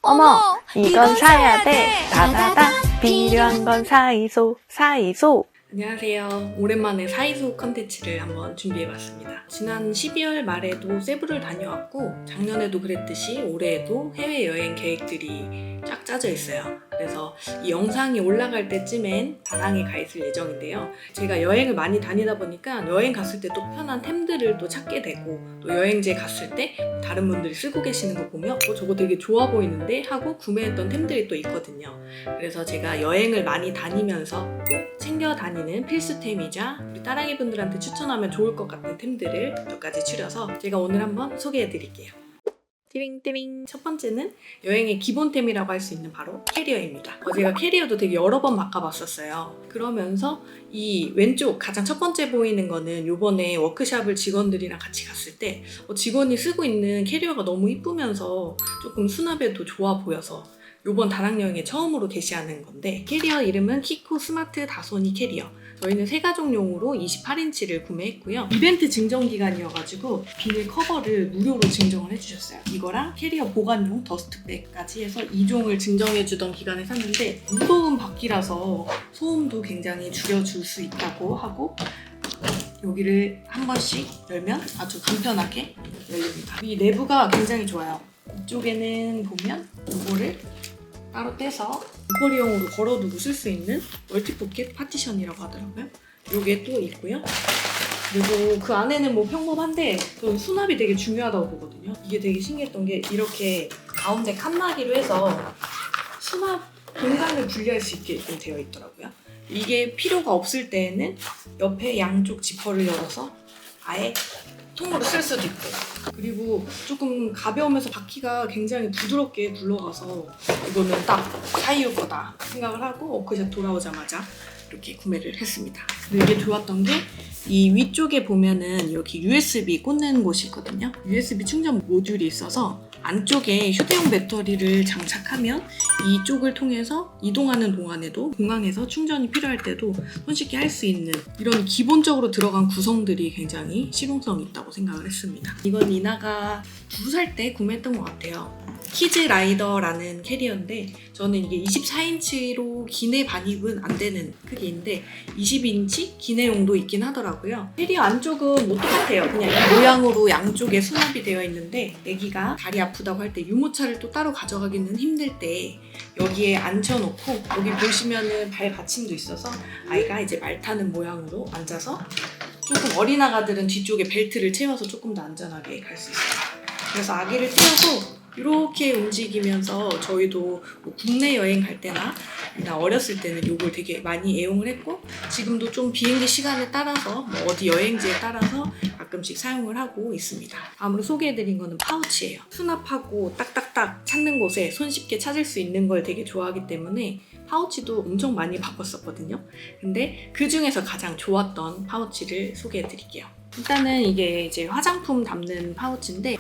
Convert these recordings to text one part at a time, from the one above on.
어머, 이건 사야 돼. 다다다. 필요한 건 사이소, 사이소. 안녕하세요. 오랜만에 사이소 컨텐츠를 한번 준비해봤습니다. 지난 12월 말에도 세부를 다녀왔고 작년에도 그랬듯이 올해에도 해외여행 계획들이 쫙 짜져 있어요. 그래서 이 영상이 올라갈 때쯤엔 다낭에 가 있을 예정인데요. 제가 여행을 많이 다니다 보니까 여행 갔을 때 또 편한 템들을 또 찾게 되고 또 여행지에 갔을 때 다른 분들이 쓰고 계시는 거 보면 저거 되게 좋아 보이는데 하고 구매했던 템들이 또 있거든요. 그래서 제가 여행을 많이 다니면서 꼭 챙겨 다니는 필수템이자 우리 딸아기 분들한테 추천하면 좋을 것 같은 템들을 몇 가지 추려서 제가 오늘 한번 소개해 드릴게요. 띠링띠링. 첫 번째는 여행의 기본템이라고 할 수 있는 바로 캐리어입니다. 제가 캐리어도 되게 여러 번 바꿔봤었어요. 그러면서 이 왼쪽 가장 첫 번째 보이는 거는 요번에 워크샵을 직원들이랑 같이 갔을 때 직원이 쓰고 있는 캐리어가 너무 이쁘면서 조금 수납에도 좋아 보여서 요번 다낭 여행에 처음으로 게시하는 건데, 캐리어 이름은 키코 스마트 다소니 캐리어. 저희는 세 가족용으로 28인치를 구매했고요. 이벤트 증정 기간이어가지고 비닐 커버를 무료로 증정을 해주셨어요. 이거랑 캐리어 보관용 더스트백까지 해서 2종을 증정해주던 기간에 샀는데 무소음 바퀴라서 소음도 굉장히 줄여줄 수 있다고 하고, 여기를 한 번씩 열면 아주 간편하게 열립니다. 이 내부가 굉장히 좋아요. 이쪽에는 보면 이거를 따로 떼서 목걸이용으로 걸어두고 쓸 수 있는 멀티포켓 파티션이라고 하더라고요. 요게 또 있고요. 그리고 그 안에는 뭐 평범한데 저는 수납이 되게 중요하다고 보거든요. 이게 되게 신기했던 게 이렇게 가운데 칸막이로 해서 수납 공간을 분리할 수 있게 좀 되어 있더라고요. 이게 필요가 없을 때에는 옆에 양쪽 지퍼를 열어서 아예 통으로 쓸 수도 있고, 그리고 조금 가벼우면서 바퀴가 굉장히 부드럽게 굴러가서 이거는 딱 사이오 거다 생각을 하고 워크숍 돌아오자마자 이렇게 구매를 했습니다. 근데 이게 좋았던 게 이 위쪽에 보면은 이렇게 USB 꽂는 곳이 있거든요. USB 충전 모듈이 있어서 안쪽에 휴대용 배터리를 장착하면 이쪽을 통해서 이동하는 동안에도 공항에서 충전이 필요할 때도 손쉽게 할 수 있는 이런 기본적으로 들어간 구성들이 굉장히 실용성이 있다고 생각을 했습니다. 이건 이나가 2살 때 구매했던 것 같아요. 키즈 라이더라는 캐리어인데 저는 이게 24인치로 기내 반입은 안 되는 크기인데 20인치 기내용도 있긴 하더라고요. 캐리어 안쪽은 뭐 똑같아요. 그냥 이 모양으로 양쪽에 수납이 되어 있는데 애기가 다리 아프다고 할 때 유모차를 또 따로 가져가기는 힘들 때 여기에 앉혀놓고, 여기 보시면은 발 받침도 있어서 아이가 이제 말 타는 모양으로 앉아서 조금 어린 아가들은 뒤쪽에 벨트를 채워서 조금 더 안전하게 갈 수 있어요. 그래서 아기를 태우고 이렇게 움직이면서 저희도 뭐 국내 여행 갈 때나 어렸을 때는 이걸 되게 많이 애용을 했고, 지금도 좀 비행기 시간에 따라서 뭐 어디 여행지에 따라서 가끔씩 사용을 하고 있습니다. 다음으로 소개해드린 거는 파우치예요. 수납하고 딱딱딱 찾는 곳에 손쉽게 찾을 수 있는 걸 되게 좋아하기 때문에 파우치도 엄청 많이 바꿨었거든요. 근데 그 중에서 가장 좋았던 파우치를 소개해드릴게요. 일단은 이게 이제 화장품 담는 파우치인데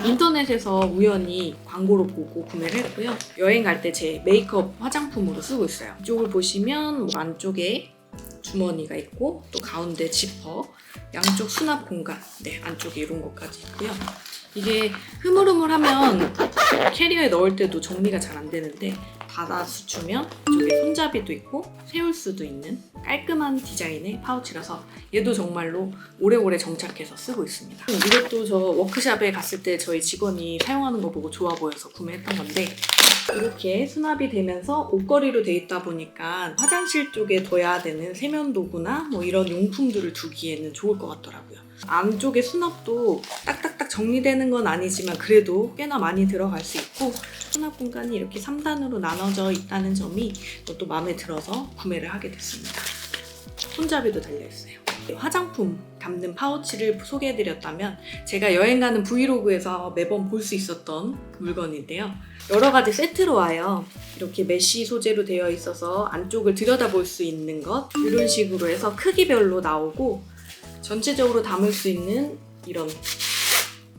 인터넷에서 우연히 광고로 보고 구매를 했고요. 여행 갈 때 제 메이크업 화장품으로 쓰고 있어요. 이쪽을 보시면 뭐 안쪽에 주머니가 있고 또 가운데 지퍼, 양쪽 수납 공간, 안쪽에 이런 것까지 있고요. 이게 흐물흐물하면 캐리어에 넣을 때도 정리가 잘 안 되는데 닫아서 주면 이쪽에 손잡이도 있고 세울 수도 있는 깔끔한 디자인의 파우치라서 얘도 정말로 오래오래 정착해서 쓰고 있습니다. 이것도 저 워크샵에 갔을 때 저희 직원이 사용하는 거 보고 좋아 보여서 구매했던 건데, 이렇게 수납이 되면서 옷걸이로 돼 있다 보니까 화장실 쪽에 둬야 되는 세면도구나 뭐 이런 용품들을 두기에는 좋을 것 같더라고요. 안쪽에 수납도 딱딱딱 정리되는 건 아니지만 그래도 꽤나 많이 들어갈 수 있고, 수납 공간이 이렇게 3단으로 나눠져 있다는 점이 또 마음에 들어서 구매를 하게 됐습니다. 손잡이도 달려있어요. 화장품 담는 파우치를 소개해드렸다면 제가 여행 가는 브이로그에서 매번 볼 수 있었던 물건인데요. 여러 가지 세트로 와요. 이렇게 메쉬 소재로 되어 있어서 안쪽을 들여다볼 수 있는 것, 이런 식으로 해서 크기별로 나오고 전체적으로 담을 수 있는 이런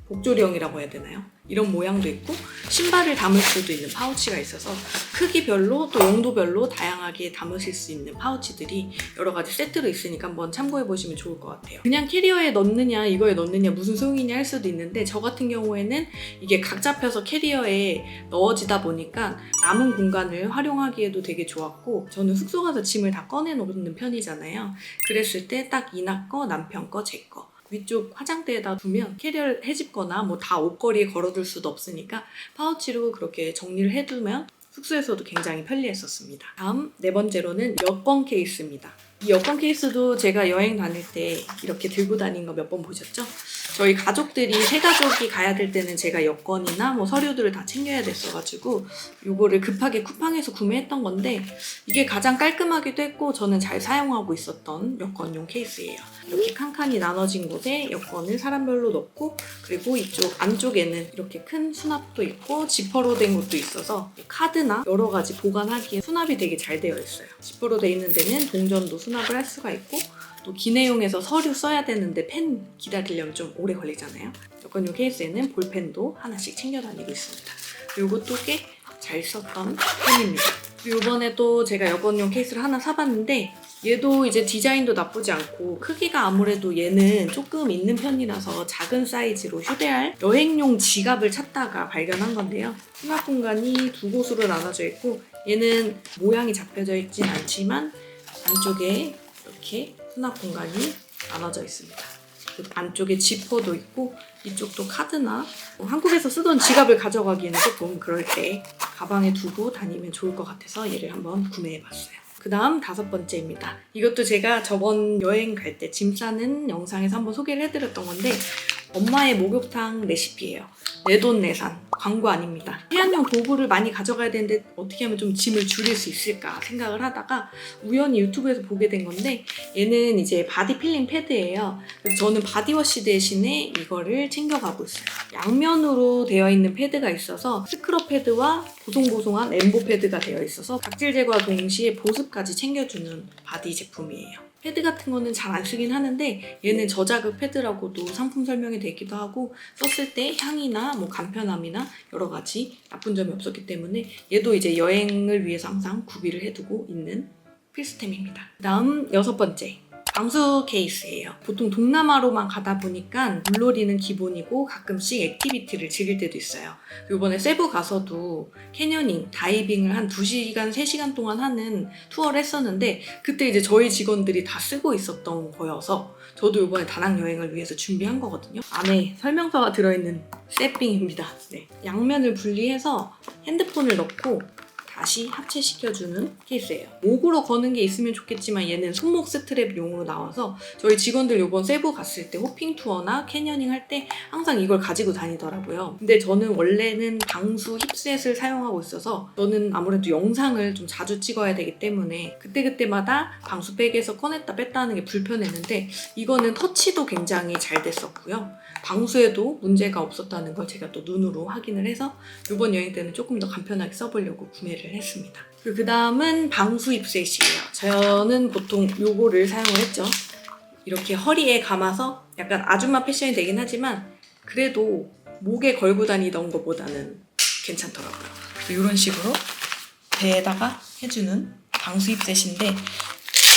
복조령이라고 해야 되나요? 이런 모양도 있고 신발을 담을 수도 있는 파우치가 있어서 크기별로 또 용도별로 다양하게 담으실 수 있는 파우치들이 여러 가지 세트로 있으니까 한번 참고해 보시면 좋을 것 같아요. 그냥 캐리어에 넣느냐 이거에 넣느냐 무슨 소용이냐 할 수도 있는데 저 같은 경우에는 이게 각 잡혀서 캐리어에 넣어지다 보니까 남은 공간을 활용하기에도 되게 좋았고 저는 숙소 가서 짐을 다 꺼내 놓는 편이잖아요. 그랬을 때 딱 이나 거, 남편 거, 제 거 위쪽 화장대에다 두면 캐리어를 해집거나 뭐 다 옷걸이에 걸어둘 수도 없으니까 파우치로 그렇게 정리를 해두면 숙소에서도 굉장히 편리했었습니다. 다음 네 번째로는 여권 케이스입니다. 이 여권 케이스도 제가 여행 다닐 때 이렇게 들고 다닌 거 몇 번 보셨죠? 저희 가족들이 세 가족이 가야 될 때는 제가 여권이나 뭐 서류들을 다 챙겨야 됐어가지고 이거를 급하게 쿠팡에서 구매했던 건데 이게 가장 깔끔하기도 했고 저는 잘 사용하고 있었던 여권용 케이스예요. 이렇게 칸칸이 나눠진 곳에 여권을 사람별로 넣고 그리고 이쪽 안쪽에는 이렇게 큰 수납도 있고 지퍼로 된 것도 있어서 카드나 여러 가지 보관하기에 수납이 되게 잘 되어 있어요. 지퍼로 돼 있는 데는 동전도 수납을 할 수가 있고 또 기내용에서 서류 써야 되는데 펜 기다리려면 좀 오래 걸리잖아요. 여권용 케이스에는 볼펜도 하나씩 챙겨 다니고 있습니다. 이것도 꽤 잘 썼던 펜입니다. 그리고 이번에 또 제가 여권용 케이스를 하나 사봤는데 얘도 이제 디자인도 나쁘지 않고 크기가 아무래도 얘는 조금 있는 편이라서 작은 사이즈로 휴대할 여행용 지갑을 찾다가 발견한 건데요. 수납 공간이 두 곳으로 나눠져 있고 얘는 모양이 잡혀져 있진 않지만 안쪽에 이렇게 수납 공간이 나눠져 있습니다. 안쪽에 지퍼도 있고 이쪽도 카드나 한국에서 쓰던 지갑을 가져가기에는 조금 그럴 때 가방에 두고 다니면 좋을 것 같아서 얘를 한번 구매해봤어요. 그 다음 다섯 번째입니다. 이것도 제가 저번 여행 갈 때 짐 싸는 영상에서 한번 소개를 해드렸던 건데 엄마의 목욕탕 레시피예요. 내돈내산 광고 아닙니다. 해안용 도구를 많이 가져가야 되는데 어떻게 하면 좀 짐을 줄일 수 있을까 생각을 하다가 우연히 유튜브에서 보게 된 건데 얘는 이제 바디 필링 패드예요. 그래서 저는 바디워시 대신에 이거를 챙겨가고 있어요. 양면으로 되어 있는 패드가 있어서 스크럽 패드와 보송보송한 엠보 패드가 되어 있어서 각질 제거와 동시에 보습까지 챙겨주는 바디 제품이에요. 패드 같은 거는 잘 안 쓰긴 하는데 얘는 저자극 패드라고도 상품 설명이 되기도 하고 썼을 때 향이나 뭐 간편함이나 여러 가지 나쁜 점이 없었기 때문에 얘도 이제 여행을 위해서 항상 구비를 해두고 있는 필수템입니다. 다음 여섯 번째. 방수 케이스예요. 보통 동남아로만 가다 보니까 물놀이는 기본이고 가끔씩 액티비티를 즐길 때도 있어요. 이번에 세부 가서도 캐녀닝, 다이빙을 한 2시간, 3시간 동안 하는 투어를 했었는데 그때 이제 저희 직원들이 다 쓰고 있었던 거여서 저도 이번에 다낭 여행을 위해서 준비한 거거든요. 안에 설명서가 들어있는 세핑입니다. 네. 양면을 분리해서 핸드폰을 넣고 다시 합체시켜주는 케이스예요. 목으로 거는 게 있으면 좋겠지만 얘는 손목 스트랩용으로 나와서 저희 직원들 이번 세부 갔을 때 호핑 투어나 캐녀닝 할 때 항상 이걸 가지고 다니더라고요. 근데 저는 원래는 방수 힙셋을 사용하고 있어서 저는 아무래도 영상을 좀 자주 찍어야 되기 때문에 그때그때마다 방수백에서 꺼냈다 뺐다 하는 게 불편했는데 이거는 터치도 굉장히 잘 됐었고요. 방수에도 문제가 없었다는 걸 제가 또 눈으로 확인을 해서 이번 여행 때는 조금 더 간편하게 써보려고 구매를 했습니다. 그 다음은 방수 힙셋이에요. 저는 보통 요거를 사용을 했죠. 이렇게 허리에 감아서 약간 아줌마 패션이 되긴 하지만 그래도 목에 걸고 다니던 것보다는 괜찮더라고요. 이런 식으로 배에다가 해주는 방수 힙셋인데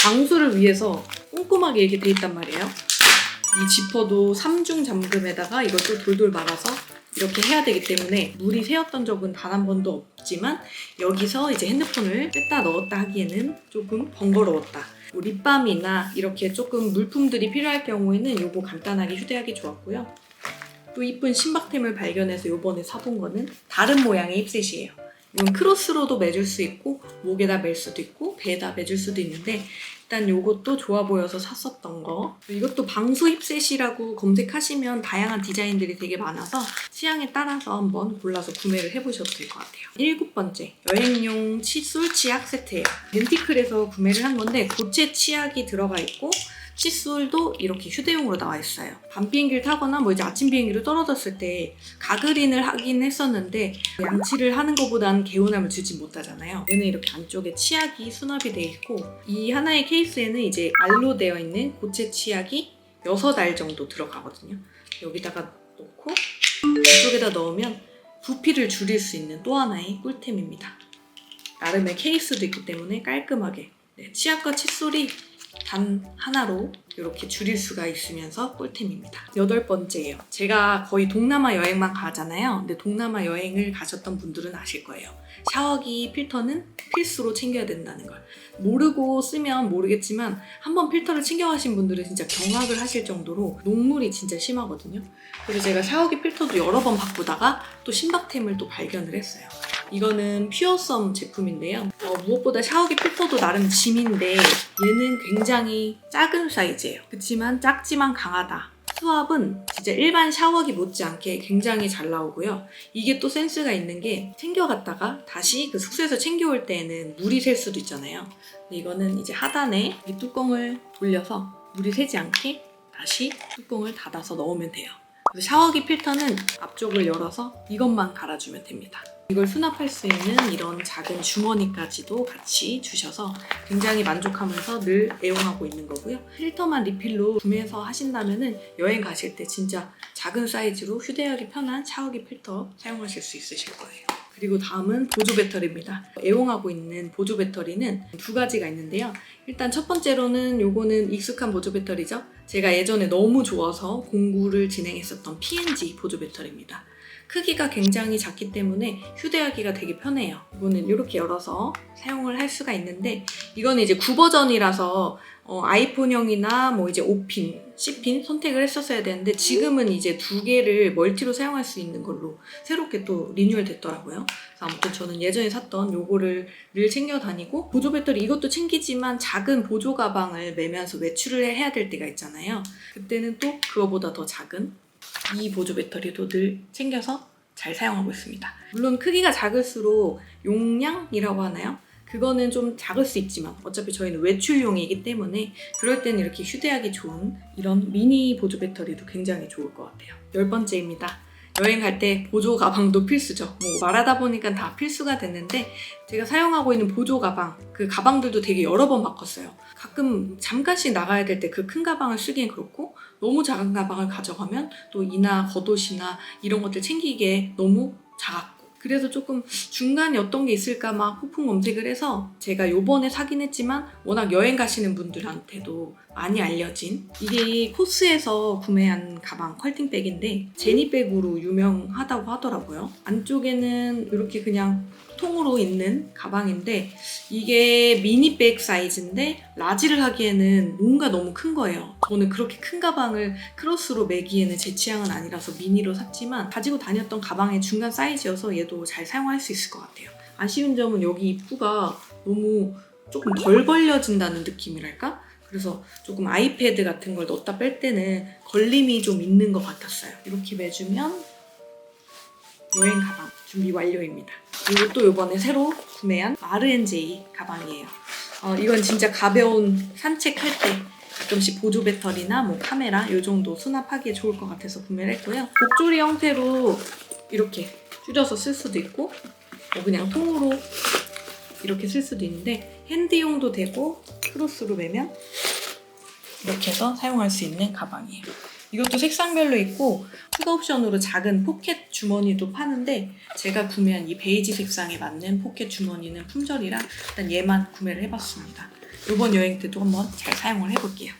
방수를 위해서 꼼꼼하게 이렇게 돼 있단 말이에요. 이 지퍼도 3중 잠금에다가 이것도 돌돌 말아서 이렇게 해야 되기 때문에 물이 새었던 적은 단 한 번도 없지만 여기서 이제 핸드폰을 뺐다 넣었다 하기에는 조금 번거로웠다. 뭐 립밤이나 이렇게 조금 물품들이 필요할 경우에는 이거 간단하게 휴대하기 좋았고요. 또 이쁜 신박템을 발견해서 이번에 사본 거는 다른 모양의 힙셋이에요. 이건 크로스로도 매줄 수 있고 목에다 맬 수도 있고 배에다 매줄 수도 있는데 일단 이것도 좋아 보여서 샀었던 거. 이것도 방수 힙셋이라고 검색하시면 다양한 디자인들이 되게 많아서 취향에 따라서 한번 골라서 구매를 해보셔도 될 것 같아요. 7번째, 여행용 칫솔 치약 세트예요. 덴티클에서 구매를 한 건데 고체 치약이 들어가 있고 칫솔도 이렇게 휴대용으로 나와 있어요. 밤 비행기를 타거나 뭐 이제 아침 비행기로 떨어졌을 때 가그린을 하긴 했었는데 양치를 하는 것보다는 개운함을 주지 못하잖아요. 얘는 이렇게 안쪽에 치약이 수납이 돼 있고 이 하나의 케이스에는 이제 알로 되어 있는 고체 치약이 6알 정도 들어가거든요. 여기다가 놓고 이쪽에다 넣으면 부피를 줄일 수 있는 또 하나의 꿀템입니다. 나름의 케이스도 있기 때문에 깔끔하게 치약과 칫솔이 단 하나로 이렇게 줄일 수가 있으면서 꿀템입니다. 8번째예요. 제가 거의 동남아 여행만 가잖아요. 근데 동남아 여행을 가셨던 분들은 아실 거예요. 샤워기 필터는 필수로 챙겨야 된다는 걸. 모르고 쓰면 모르겠지만 한번 필터를 챙겨가신 분들은 진짜 경악을 하실 정도로 녹물이 진짜 심하거든요. 그래서 제가 샤워기 필터도 여러 번 바꾸다가 또 신박템을 또 발견을 했어요. 이거는 퓨어썸 제품인데요. 무엇보다 샤워기 필터도 나름 짐인데 얘는 굉장히 작은 사이즈예요. 그렇지만 작지만 강하다. 수압은 진짜 일반 샤워기 못지않게 굉장히 잘 나오고요. 이게 또 센스가 있는 게 챙겨갔다가 다시 그 숙소에서 챙겨올 때에는 물이 셀 수도 있잖아요. 근데 이거는 이제 하단에 이 뚜껑을 돌려서 물이 새지 않게 다시 뚜껑을 닫아서 넣으면 돼요. 그래서 샤워기 필터는 앞쪽을 열어서 이것만 갈아주면 됩니다. 이걸 수납할 수 있는 이런 작은 주머니까지도 같이 주셔서 굉장히 만족하면서 늘 애용하고 있는 거고요. 필터만 리필로 구매해서 하신다면 여행 가실 때 진짜 작은 사이즈로 휴대하기 편한 샤워기 필터 사용하실 수 있으실 거예요. 그리고 다음은 보조 배터리입니다. 애용하고 있는 보조 배터리는 2가지가 있는데요. 일단 첫 번째로는 요거는 익숙한 보조 배터리죠. 제가 예전에 너무 좋아서 공구를 진행했었던 P&G 보조 배터리입니다. 크기가 굉장히 작기 때문에 휴대하기가 되게 편해요. 이거는 이렇게 열어서 사용을 할 수가 있는데 이거는 이제 9버전이라서 아이폰형이나 뭐 이제 5핀, 10핀 선택을 했었어야 되는데 지금은 이제 2개를 멀티로 사용할 수 있는 걸로 새롭게 또 리뉴얼 됐더라고요. 그래서 아무튼 저는 예전에 샀던 요거를 늘 챙겨 다니고 보조 배터리 이것도 챙기지만 작은 보조 가방을 메면서 외출을 해야 될 때가 있잖아요. 그때는 또 그거보다 더 작은 이 보조 배터리도 늘 챙겨서 잘 사용하고 있습니다. 물론 크기가 작을수록 용량이라고 하나요? 그거는 좀 작을 수 있지만 어차피 저희는 외출용이기 때문에 그럴 때는 이렇게 휴대하기 좋은 이런 미니 보조 배터리도 굉장히 좋을 것 같아요. 10번째입니다. 여행 갈 때 보조 가방도 필수죠. 뭐 말하다 보니까 다 필수가 됐는데 제가 사용하고 있는 보조 가방, 그 가방들도 되게 여러 번 바꿨어요. 가끔 잠깐씩 나가야 될 때 그 큰 가방을 쓰기엔 그렇고 너무 작은 가방을 가져가면 또 이나 겉옷이나 이런 것들 챙기기에 너무 작았고 그래서 조금 중간에 어떤 게 있을까 막 후풍 검색을 해서 제가 요번에 사긴 했지만 워낙 여행 가시는 분들한테도 많이 알려진 이게 코스에서 구매한 가방 컬팅백인데 제니백으로 유명하다고 하더라고요. 안쪽에는 이렇게 그냥 통으로 있는 가방인데 이게 미니백 사이즈인데 라지를 하기에는 뭔가 너무 큰 거예요. 저는 그렇게 큰 가방을 크로스로 매기에는 제 취향은 아니라서 미니로 샀지만 가지고 다녔던 가방의 중간 사이즈여서 얘도 잘 사용할 수 있을 것 같아요. 아쉬운 점은 여기 입구가 너무 조금 덜 벌려진다는 느낌이랄까? 그래서 조금 아이패드 같은 걸 넣었다 뺄 때는 걸림이 좀 있는 것 같았어요. 이렇게 매주면 여행 가방 준비 완료입니다. 그리고 또 이번에 새로 구매한 R&J 가방이에요. 이건 진짜 가벼운 산책할 때 가끔씩 보조 배터리나 뭐 카메라 이 정도 수납하기에 좋을 것 같아서 구매를 했고요. 복조리 형태로 이렇게 줄여서 쓸 수도 있고 뭐 그냥 통으로 이렇게 쓸 수도 있는데 핸드용도 되고 크로스로 매면 이렇게 해서 사용할 수 있는 가방이에요. 이것도 색상별로 있고 추가 옵션으로 작은 포켓 주머니도 파는데 제가 구매한 이 베이지 색상에 맞는 포켓 주머니는 품절이라 일단 얘만 구매를 해봤습니다. 이번 여행 때도 한번 잘 사용을 해볼게요.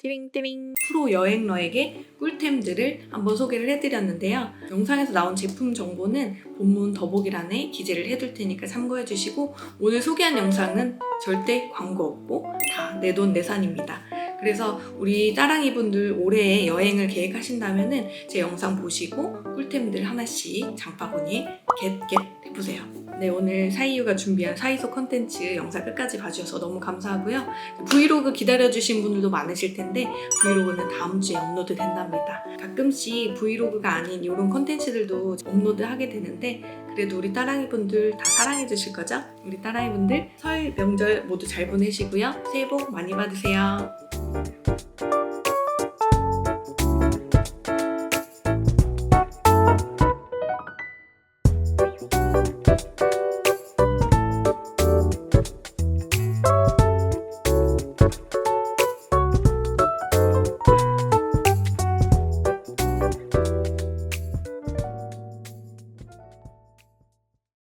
띠링띠링 프로 여행러에게 꿀템들을 한번 소개를 해드렸는데요. 영상에서 나온 제품 정보는 본문 더보기란에 기재를 해둘 테니까 참고해주시고 오늘 소개한 영상은 절대 광고 없고 다 내돈내산입니다. 그래서 우리 따랑이분들 올해 여행을 계획하신다면 제 영상 보시고 꿀템들 하나씩 장바구니에 겟 해보세요. 네, 오늘 사이유가 준비한 사이소 컨텐츠 영상 끝까지 봐주셔서 너무 감사하고요. 브이로그 기다려주신 분들도 많으실 텐데 브이로그는 다음 주에 업로드 된답니다. 가끔씩 브이로그가 아닌 이런 컨텐츠들도 업로드 하게 되는데 그래도 우리 따랑이분들 다 사랑해주실 거죠? 우리 따랑이분들 설 명절 모두 잘 보내시고요. 새해 복 많이 받으세요.